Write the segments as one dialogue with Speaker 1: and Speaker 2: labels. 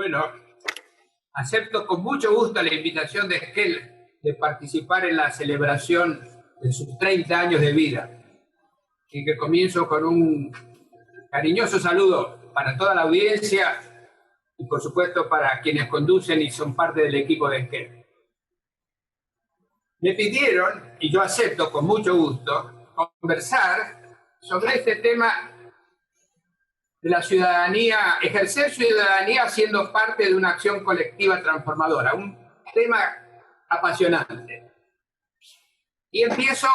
Speaker 1: Bueno, acepto con mucho gusto la invitación de Esquel de participar en la celebración de sus 30 años de vida. Y que comienzo con un cariñoso saludo para toda la audiencia y por supuesto para quienes conducen y son parte del equipo de Esquel. Me pidieron, y yo acepto con mucho gusto, conversar sobre este tema de la ciudadanía, ejercer ciudadanía siendo parte de una acción colectiva transformadora, un tema apasionante. Y empiezo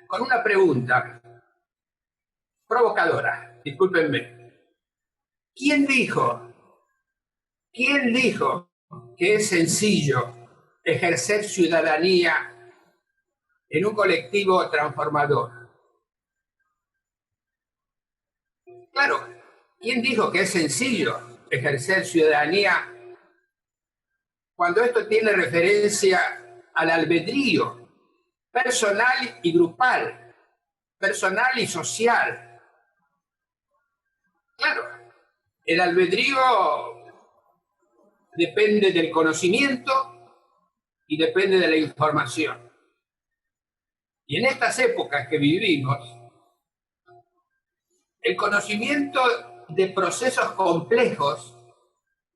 Speaker 1: con una pregunta provocadora, discúlpenme. ¿Quién dijo que es sencillo ejercer ciudadanía en un colectivo transformador? Claro, ¿quién dijo que es sencillo ejercer ciudadanía cuando esto tiene referencia al albedrío personal y grupal, personal y social? Claro, el albedrío depende del conocimiento y depende de la información. Y en estas épocas que vivimos, el conocimiento de procesos complejos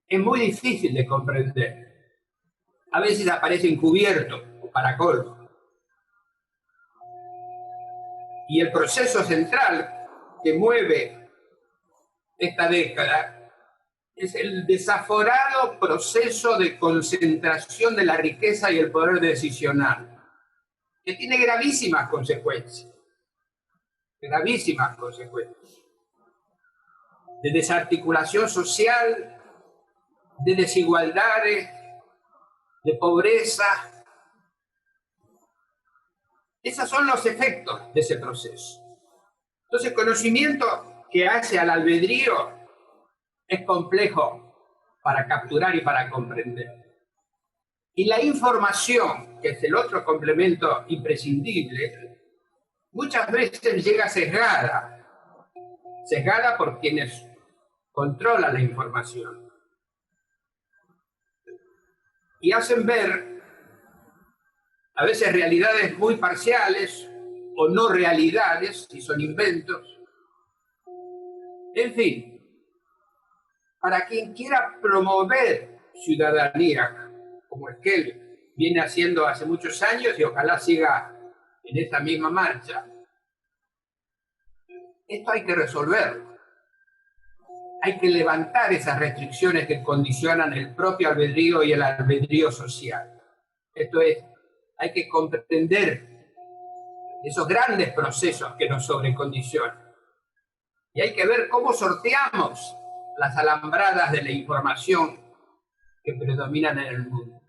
Speaker 1: es muy difícil de comprender. A veces aparece encubierto, para colmo. Y el proceso central que mueve esta década es el desaforado proceso de concentración de la riqueza y el poder decisional, que tiene gravísimas consecuencias. Gravísimas consecuencias. De desarticulación social, de desigualdades, de pobreza. Esos son los efectos de ese proceso. Entonces, el conocimiento que hace al albedrío es complejo para capturar y para comprender. Y la información, que es el otro complemento imprescindible, muchas veces llega sesgada por quienes controlan la información. Y hacen ver a veces realidades muy parciales o no realidades, si son inventos. En fin, para quien quiera promover ciudadanía, como Esquel viene haciendo hace muchos años y ojalá siga en esta misma marcha, esto hay que resolverlo. Hay que levantar esas restricciones que condicionan el propio albedrío y el albedrío social. Esto es, hay que comprender esos grandes procesos que nos sobrecondicionan. Y hay que ver cómo sorteamos las alambradas de la información que predominan en el mundo.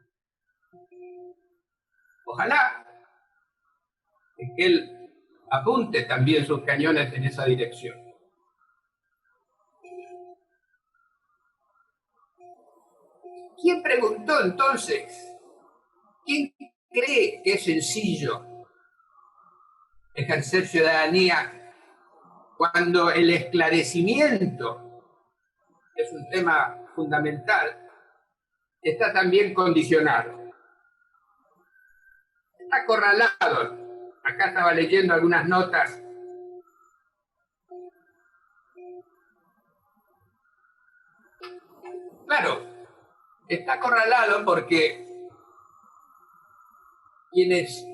Speaker 1: Ojalá que él apunte también sus cañones en esa dirección. ¿Quién preguntó entonces? ¿Quién cree que es sencillo ejercer ciudadanía cuando el esclarecimiento, que es un tema fundamental, está también condicionado? Está acorralado. Acá estaba leyendo algunas notas. Claro, está acorralado porque quienes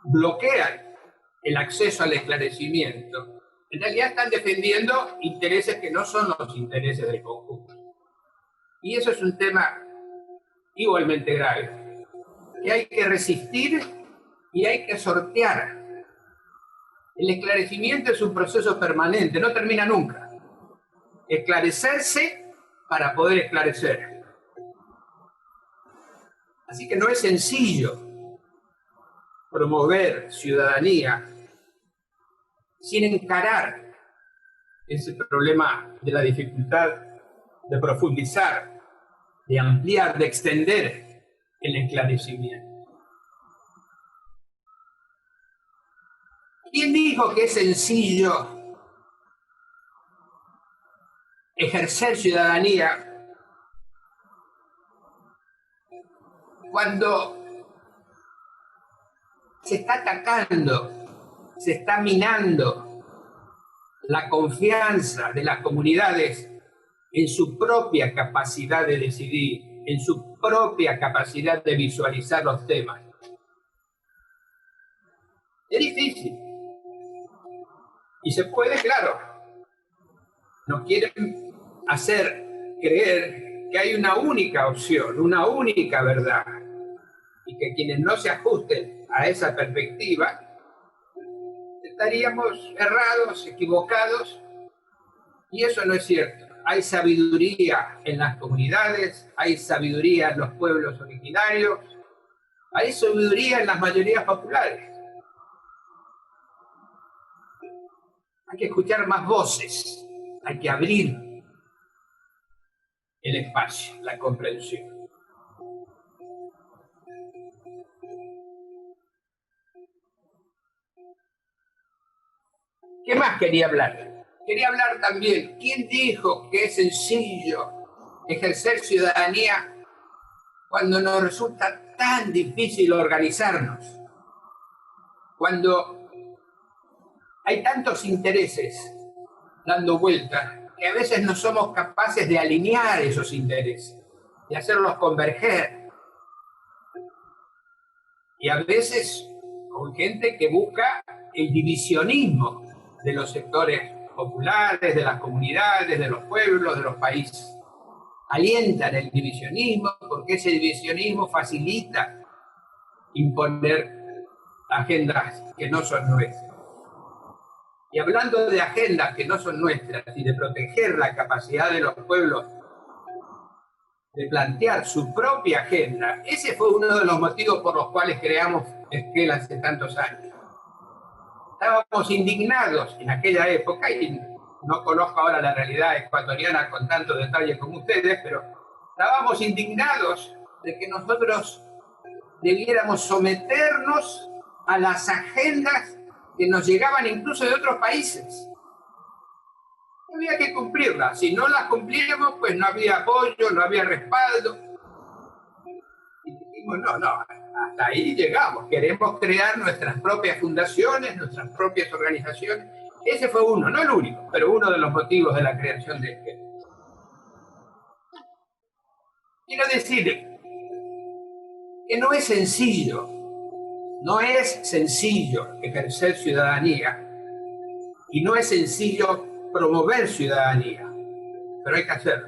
Speaker 1: bloquean el acceso al esclarecimiento en realidad están defendiendo intereses que no son los intereses del conjunto. Y eso es un tema igualmente grave, que hay que resistir y hay que sortear. El esclarecimiento es un proceso permanente, no termina nunca. Esclarecerse para poder esclarecer. Así que no es sencillo promover ciudadanía sin encarar ese problema de la dificultad de profundizar, de ampliar, de extender el esclarecimiento. ¿Quién dijo que es sencillo ejercer ciudadanía cuando se está atacando, se está minando la confianza de las comunidades en su propia capacidad de decidir, en su propia capacidad de visualizar los temas. Es difícil. Y se puede, claro. Nos quieren hacer creer que hay una única opción, una única verdad, y que quienes no se ajusten a esa perspectiva estaríamos errados, equivocados, y eso no es cierto. Hay sabiduría en las comunidades, hay sabiduría en los pueblos originarios, hay sabiduría en las mayorías populares. Hay que escuchar más voces, hay que abrir el espacio, la comprensión. ¿Qué más quería hablar? Quería hablar también, ¿quién dijo que es sencillo ejercer ciudadanía cuando nos resulta tan difícil organizarnos? Cuando hay tantos intereses dando vueltas que a veces no somos capaces de alinear esos intereses, de hacerlos converger. Y a veces con gente que busca el divisionismo de los sectores populares, de las comunidades, de los pueblos, de los países. Alientan el divisionismo porque ese divisionismo facilita imponer agendas que no son nuestras. Y hablando de agendas que no son nuestras y de proteger la capacidad de los pueblos de plantear su propia agenda, ese fue uno de los motivos por los cuales creamos Esquel hace tantos años. Estábamos indignados en aquella época, y no conozco ahora la realidad ecuatoriana con tanto detalle como ustedes, pero estábamos indignados de que nosotros debiéramos someternos a las agendas que nos llegaban incluso de otros países. Había que cumplirlas. Si no las cumplíamos, pues no había apoyo, no había respaldo. Y dijimos, no, hasta ahí llegamos. Queremos crear nuestras propias fundaciones, nuestras propias organizaciones. Ese fue uno, no el único, pero uno de los motivos de la creación de Esquel. Quiero decir que no es sencillo ejercer ciudadanía y no es sencillo promover ciudadanía, pero hay que hacerlo.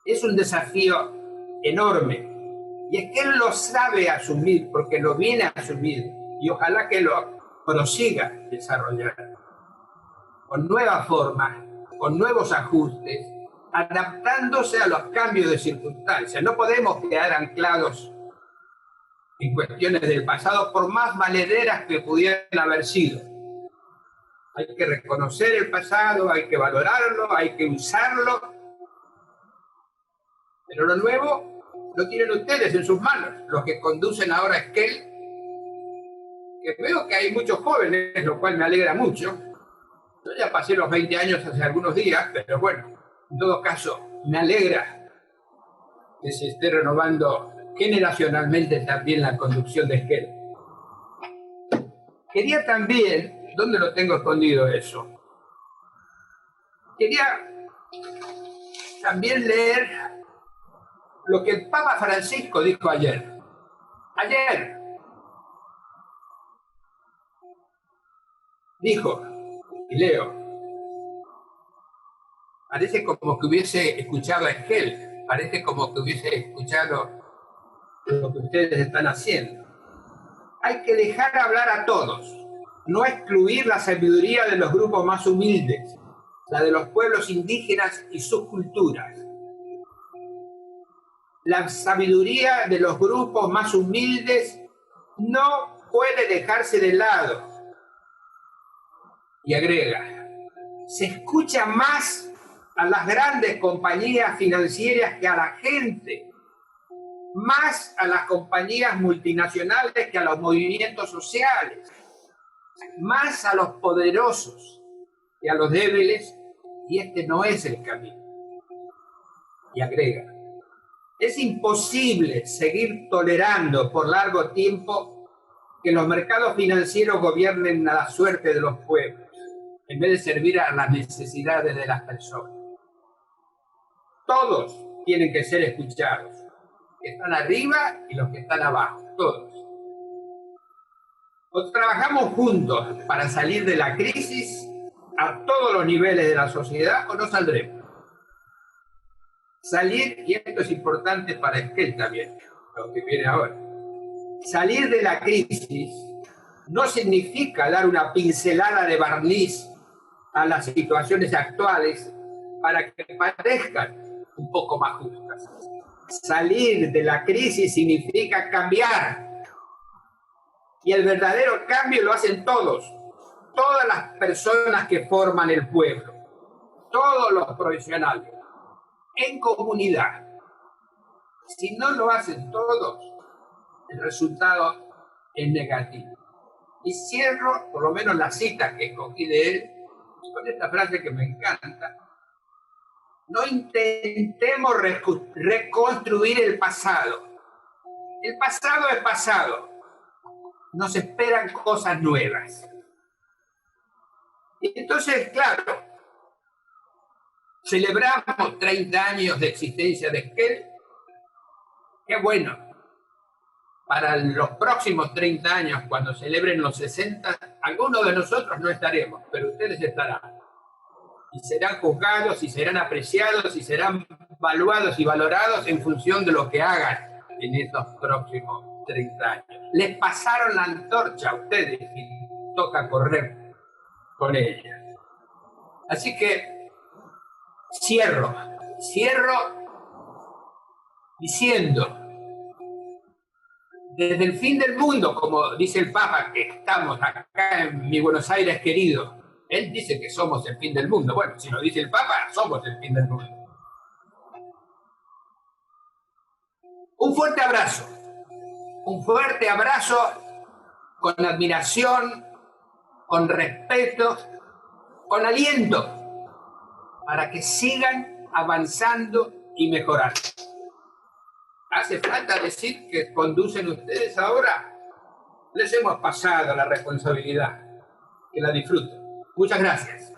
Speaker 1: Es un desafío enorme y es que él lo sabe asumir porque lo viene a asumir y ojalá que lo prosiga desarrollando con nuevas formas, con nuevos ajustes, adaptándose a los cambios de circunstancias. No podemos quedar anclados en cuestiones del pasado, por más valederas que pudieran haber sido. Hay que reconocer el pasado, hay que valorarlo, hay que usarlo. Pero lo nuevo lo tienen ustedes en sus manos, los que conducen ahora Esquel, que veo que hay muchos jóvenes, lo cual me alegra mucho. Yo ya pasé los 20 años hace algunos días, pero bueno, en todo caso, me alegra que se esté renovando generacionalmente también la conducción de Esquel. Quería también, ¿dónde lo tengo escondido eso? Quería también leer lo que el Papa Francisco dijo ayer. Ayer dijo, y leo, parece como que hubiese escuchado a Esquel, parece como que hubiese escuchado lo que ustedes están haciendo. Hay que dejar hablar a todos, no excluir la sabiduría de los grupos más humildes, la de los pueblos indígenas y sus culturas. La sabiduría de los grupos más humildes no puede dejarse de lado. Y agrega, se escucha más a las grandes compañías financieras que a la gente, más a las compañías multinacionales que a los movimientos sociales, más a los poderosos que a los débiles y este no es el camino. Y agrega, es imposible seguir tolerando por largo tiempo que los mercados financieros gobiernen a la suerte de los pueblos, en vez de servir a las necesidades de las personas. Todos tienen que ser escuchados, los que están arriba y los que están abajo, todos. O trabajamos juntos para salir de la crisis a todos los niveles de la sociedad o no saldremos. Salir, y esto es importante para Esquel también, lo que viene ahora, salir de la crisis no significa dar una pincelada de barniz a las situaciones actuales para que parezcan un poco más justas. Salir de la crisis significa cambiar. Y el verdadero cambio lo hacen todas las personas que forman el pueblo, todos los profesionales, en comunidad. Si no lo hacen todos, el resultado es negativo. Y cierro, por lo menos la cita que escogí de él, con esta frase que me encanta: no intentemos reconstruir el pasado. El pasado es pasado. Nos esperan cosas nuevas. Y entonces, claro, celebramos 30 años de existencia de Esquel. Qué bueno. Para los próximos 30 años, cuando celebren los 60, algunos de nosotros no estaremos, pero ustedes estarán. Y serán juzgados, y serán apreciados, y serán evaluados y valorados en función de lo que hagan en estos próximos 30 años. Les pasaron la antorcha a ustedes y toca correr con ella. Así que cierro diciendo, desde el fin del mundo, como dice el Papa, que estamos acá en mi Buenos Aires querido, él dice que somos el fin del mundo. Bueno, si lo dice el Papa, somos el fin del mundo. Un fuerte abrazo con admiración, con respeto, con aliento, para que sigan avanzando y mejorando. ¿Hace falta decir que conducen ustedes ahora? Les hemos pasado la responsabilidad. Que la disfruten. Muchas gracias.